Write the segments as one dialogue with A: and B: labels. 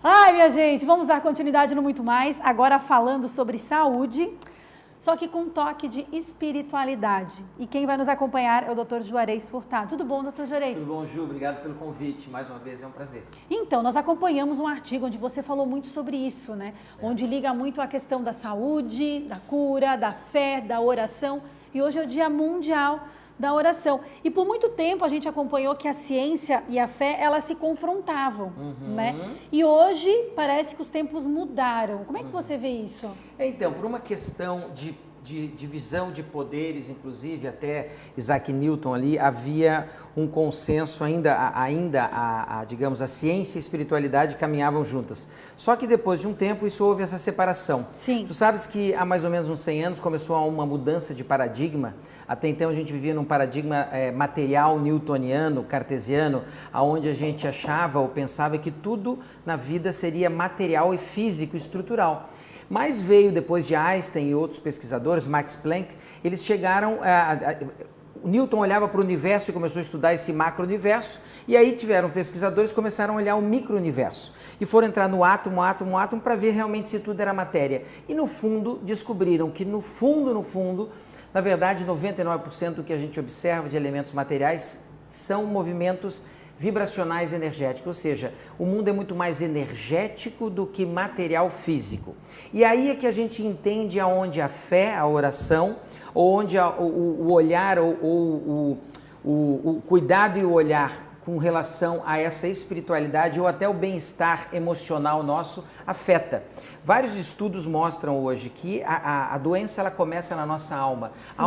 A: Ai, minha gente, vamos dar continuidade no Muito Mais, agora falando sobre saúde, só que com um toque de espiritualidade. E quem vai nos acompanhar é o Dr. Juarez Furtado. Tudo bom, Dr. Juarez?
B: Tudo bom, Ju? Obrigado pelo convite. Mais uma vez, é um prazer.
A: Então, nós acompanhamos um artigo onde você falou muito sobre isso, né? Onde liga muito a questão da saúde, da cura, da fé, da oração. E hoje é o Dia Mundial da Oração. E por muito tempo a gente acompanhou que a ciência e a fé, elas se confrontavam, né? E hoje parece que os tempos mudaram. Como é que você vê isso?
B: Então, por uma questão de divisão de poderes, inclusive até Isaac Newton ali, havia um consenso digamos, a ciência e a espiritualidade caminhavam juntas. Só que depois de um tempo isso houve essa separação.
A: Sim.
B: Tu sabes que há mais ou menos uns 100 anos começou uma mudança de paradigma. Até então a gente vivia num paradigma material newtoniano, cartesiano, onde a gente achava ou pensava que tudo na vida seria material e físico, estrutural. Mas veio depois de Einstein e outros pesquisadores, Max Planck, eles chegaram Newton olhava para o universo e começou a estudar esse macro-universo, e aí tiveram pesquisadores que começaram a olhar o micro-universo e foram entrar no átomo, para ver realmente se tudo era matéria. E no fundo descobriram que no fundo, na verdade 99% do que a gente observa de elementos materiais são movimentos vibracionais energéticos, ou seja, o mundo é muito mais energético do que material físico. E aí é que a gente entende aonde a fé, a oração, onde o olhar, o cuidado e o olhar com relação a essa espiritualidade ou até o bem-estar emocional nosso afeta. Vários estudos mostram hoje que a doença ela começa na nossa alma. A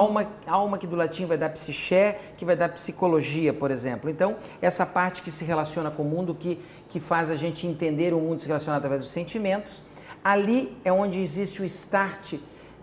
B: alma que do latim vai dar psiché, que vai dar psicologia, por exemplo. Então, essa parte que se relaciona com o mundo, que faz a gente entender o mundo se relacionar através dos sentimentos, ali é onde existe o start,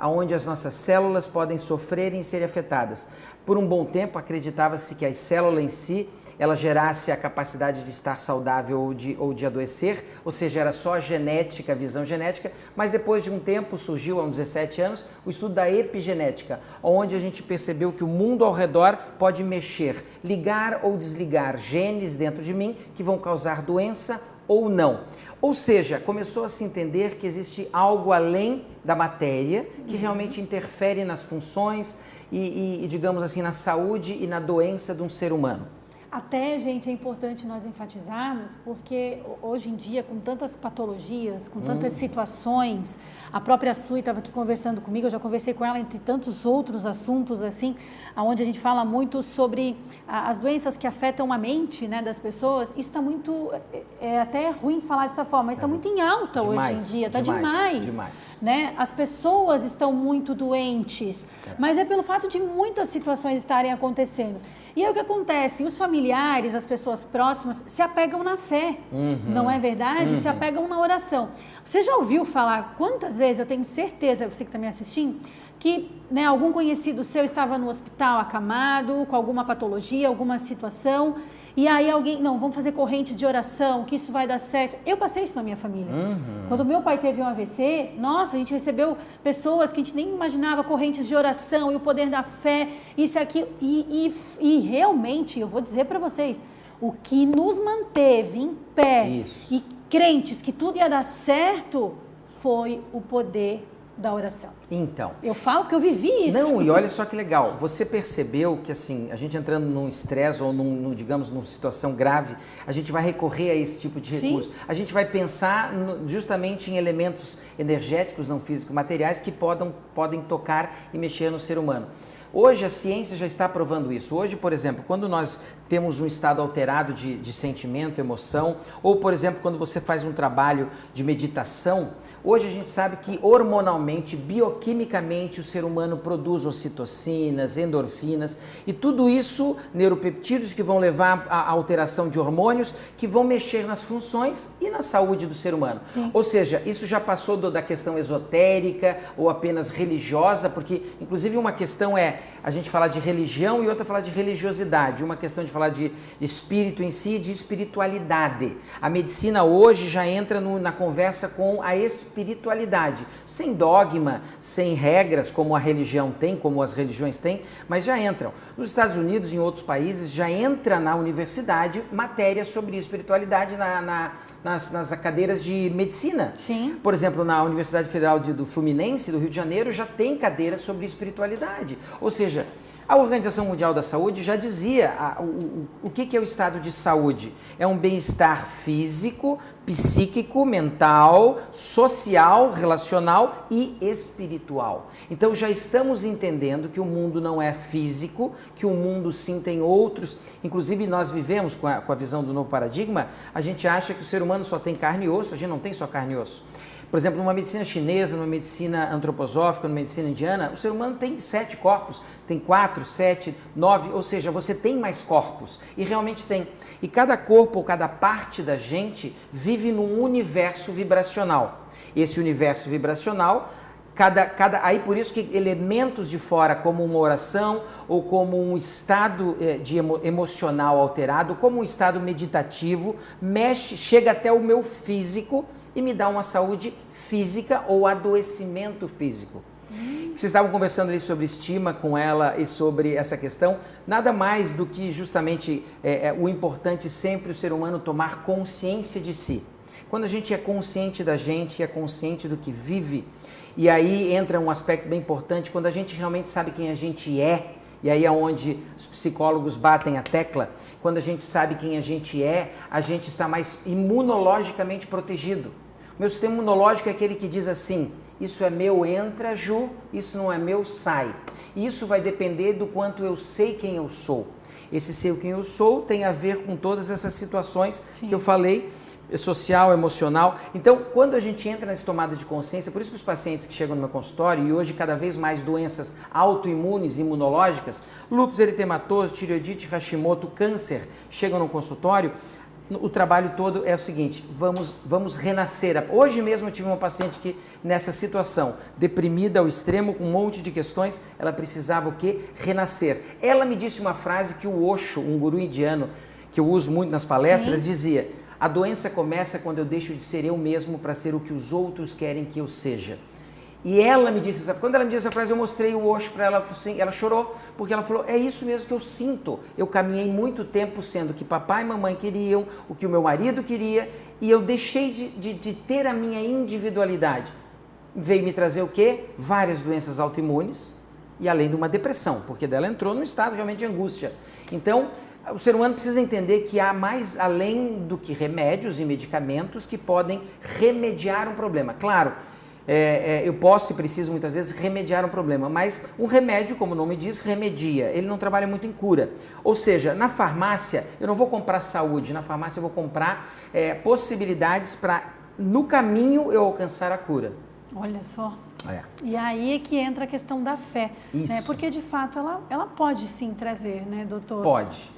B: onde as nossas células podem sofrer e serem afetadas. Por um bom tempo, acreditava-se que as células em si, ela gerasse a capacidade de estar saudável ou de adoecer, ou seja, era só a genética, a visão genética, mas depois de um tempo surgiu, há uns 17 anos, o estudo da epigenética, onde a gente percebeu que o mundo ao redor pode mexer, ligar ou desligar genes dentro de mim que vão causar doença ou não. Ou seja, começou a se entender que existe algo além da matéria que realmente interfere nas funções e, digamos assim, na saúde e na doença de um ser humano.
A: Até, gente, é importante nós enfatizarmos, porque hoje em dia, com tantas patologias, com tantas situações, a própria Sui estava aqui conversando comigo, eu já conversei com ela entre tantos outros assuntos, assim, onde a gente fala muito sobre as doenças que afetam a mente, né, das pessoas. Isso está muito, é até ruim falar dessa forma, mas está muito em alta hoje em dia, está demais. Né? As pessoas estão muito doentes, mas é pelo fato de muitas situações estarem acontecendo. E aí o que acontece? Os familiares, as pessoas próximas se apegam na fé, não é verdade? Se apegam na oração. Você já ouviu falar quantas vezes, eu tenho certeza, você que está me assistindo, que né, algum conhecido seu estava no hospital acamado, com alguma patologia, alguma situação, e aí alguém, não, vamos fazer corrente de oração, que isso vai dar certo. Eu passei isso na minha família. Quando meu pai teve um AVC, nossa, a gente recebeu pessoas que a gente nem imaginava, correntes de oração e o poder da fé, isso e aquilo. E realmente, eu vou dizer para vocês, o que nos manteve em pé e crentes que tudo ia dar certo foi o poder da oração.
B: Então.
A: Eu falo que eu vivi isso.
B: Não, e olha só que legal. Você percebeu que assim, a gente entrando num estresse ou digamos, numa situação grave, a gente vai recorrer a esse tipo de recurso. A gente vai pensar justamente em elementos energéticos, não físicos, materiais que podem tocar e mexer no ser humano. Hoje a ciência já está provando isso. Hoje, por exemplo, quando nós temos um estado alterado de sentimento, emoção, ou, por exemplo, quando você faz um trabalho de meditação, hoje a gente sabe que hormonalmente, bioquimicamente, o ser humano produz ocitocinas, endorfinas e tudo isso, neuropeptídeos que vão levar à alteração de hormônios que vão mexer nas funções e na saúde do ser humano. Ou seja, isso já passou da questão esotérica ou apenas religiosa, porque inclusive uma questão é a gente falar de religião e outra falar de religiosidade. Uma questão de falar de espírito em si e de espiritualidade. A medicina hoje já entra na conversa com a espiritualidade, sem dogma, sem regras como a religião tem, como as religiões têm, mas já entram. Nos Estados Unidos e em outros países já entra na universidade matéria sobre espiritualidade nas cadeiras de medicina.
A: Sim.
B: Por exemplo, na Universidade Federal do Fluminense, do Rio de Janeiro, já tem cadeiras sobre espiritualidade. Ou seja, a Organização Mundial da Saúde já dizia o que é o estado de saúde. É um bem-estar físico, psíquico, mental, social, relacional e espiritual. Então já estamos entendendo que o mundo não é físico, que o mundo sim tem outros. Inclusive nós vivemos com a visão do novo paradigma, a gente acha que o ser humano só tem carne e osso, a gente não tem só carne e osso. Por exemplo, numa medicina chinesa, numa medicina antroposófica, numa medicina indiana, o ser humano tem 7 corpos, tem 4, 7, 9, ou seja, você tem mais corpos, e realmente tem. E cada corpo ou cada parte da gente vive num universo vibracional. Esse universo vibracional, aí por isso que elementos de fora, como uma oração, ou como um estado emocional alterado, como um estado meditativo, chega até o meu físico, e me dá uma saúde física ou adoecimento físico. Vocês estavam conversando ali sobre estima com ela e sobre essa questão, nada mais do que justamente o importante sempre o ser humano tomar consciência de si. Quando a gente é consciente da gente, é consciente do que vive, e aí entra um aspecto bem importante, quando a gente realmente sabe quem a gente é, e aí é onde os psicólogos batem a tecla, quando a gente sabe quem a gente está mais imunologicamente protegido. O meu sistema imunológico é aquele que diz assim, isso é meu, entra, Ju, isso não é meu, sai. E isso vai depender do quanto eu sei quem eu sou. Esse sei quem eu sou tem a ver com todas essas situações que eu falei, social, emocional. Então, quando a gente entra nessa tomada de consciência, por isso que os pacientes que chegam no meu consultório, e hoje cada vez mais doenças autoimunes, imunológicas, lúpus eritematoso, tireoidite, Hashimoto, câncer, chegam no consultório, o trabalho todo é o seguinte, vamos renascer. Hoje mesmo eu tive uma paciente que, nessa situação, deprimida ao extremo, com um monte de questões, ela precisava o quê? Renascer. Ela me disse uma frase que o Osho, um guru indiano, que eu uso muito nas palestras, dizia: a doença começa quando eu deixo de ser eu mesmo para ser o que os outros querem que eu seja. E ela me disse quando ela me disse essa frase, eu mostrei o Osho para ela, assim, ela chorou, porque ela falou, é isso mesmo que eu sinto. Eu caminhei muito tempo sendo o que papai e mamãe queriam, o que o meu marido queria, e eu deixei de ter a minha individualidade. Veio me trazer o quê? Várias doenças autoimunes, e além de uma depressão, porque dela entrou num estado realmente de angústia. Então, o ser humano precisa entender que há mais além do que remédios e medicamentos que podem remediar um problema. Claro, eu posso e preciso muitas vezes remediar um problema, mas um remédio, como o nome diz, remedia, ele não trabalha muito em cura. Ou seja, na farmácia eu não vou comprar saúde, na farmácia eu vou comprar possibilidades para, no caminho, eu alcançar a cura.
A: Olha só. E aí é que entra a questão da fé, né? Porque de fato ela pode sim trazer, né, doutor?
B: Pode.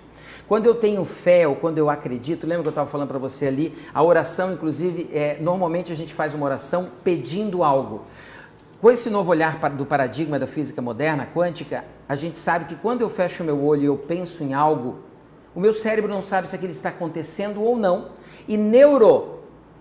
B: Quando eu tenho fé ou quando eu acredito, lembra que eu estava falando para você ali, a oração, inclusive, normalmente a gente faz uma oração pedindo algo. Com esse novo olhar do paradigma da física moderna, quântica, a gente sabe que quando eu fecho o meu olho e eu penso em algo, o meu cérebro não sabe se aquilo está acontecendo ou não, e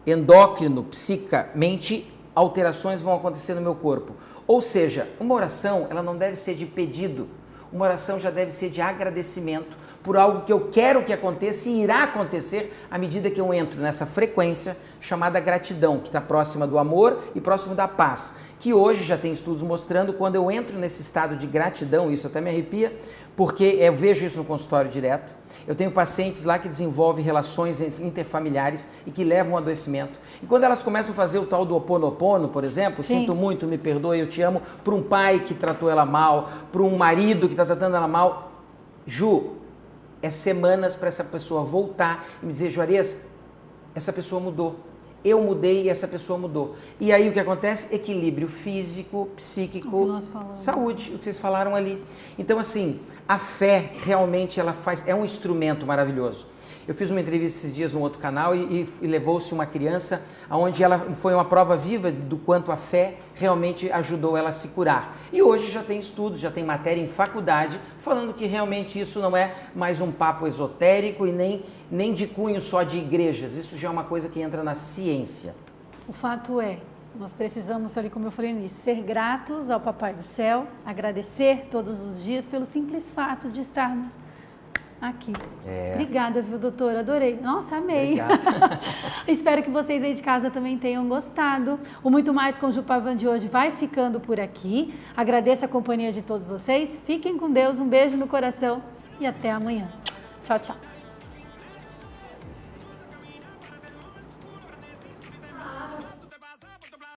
B: endócrino, psicamente, alterações vão acontecer no meu corpo. Ou seja, uma oração, ela não deve ser de pedido, uma oração já deve ser de agradecimento por algo que eu quero que aconteça e irá acontecer à medida que eu entro nessa frequência chamada gratidão, que está próxima do amor e próximo da paz, que hoje já tem estudos mostrando quando eu entro nesse estado de gratidão, isso até me arrepia, porque eu vejo isso no consultório direto, eu tenho pacientes lá que desenvolvem relações interfamiliares e que levam ao adoecimento. E quando elas começam a fazer o tal do Ho Oponopono, por exemplo, sinto muito, me perdoe, eu te amo, para um pai que tratou ela mal, para um marido que está tratando ela mal, Ju, é semanas para essa pessoa voltar e me dizer, Juarez, essa pessoa mudou. Eu mudei e essa pessoa mudou. E aí o que acontece? Equilíbrio físico, psíquico, saúde, o que vocês falaram ali. Então assim, a fé realmente ela é um instrumento maravilhoso. Eu fiz uma entrevista esses dias num outro canal e levou-se uma criança onde ela foi uma prova viva do quanto a fé realmente ajudou ela a se curar. E hoje já tem estudos, já tem matéria em faculdade falando que realmente isso não é mais um papo esotérico e nem de cunho só de igrejas. Isso já é uma coisa que entra na ciência.
A: O fato é, nós precisamos, ali como eu falei no início, ser gratos ao Papai do Céu, agradecer todos os dias pelo simples fato de estarmos aqui. Obrigada, viu, doutor? Adorei. Nossa, amei. Espero que vocês aí de casa também tenham gostado. O Muito Mais com Jupavan de hoje vai ficando por aqui. Agradeço a companhia de todos vocês. Fiquem com Deus, um beijo no coração e até amanhã. Tchau, tchau.